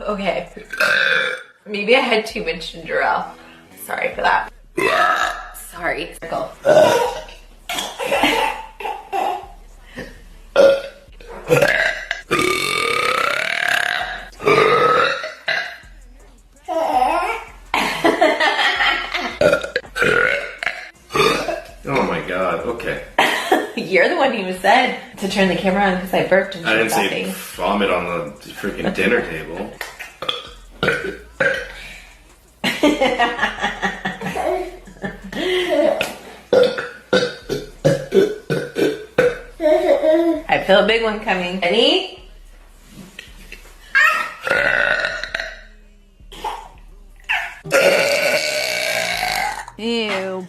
Okay. Maybe I had too much ginger ale. Sorry for that. Sorry. Go. Oh my god, okay. You're the one who said to turn the camera on because I burped and I didn't say nothing. vomit on the freaking dinner table. I feel a big one coming. Ready? Ew.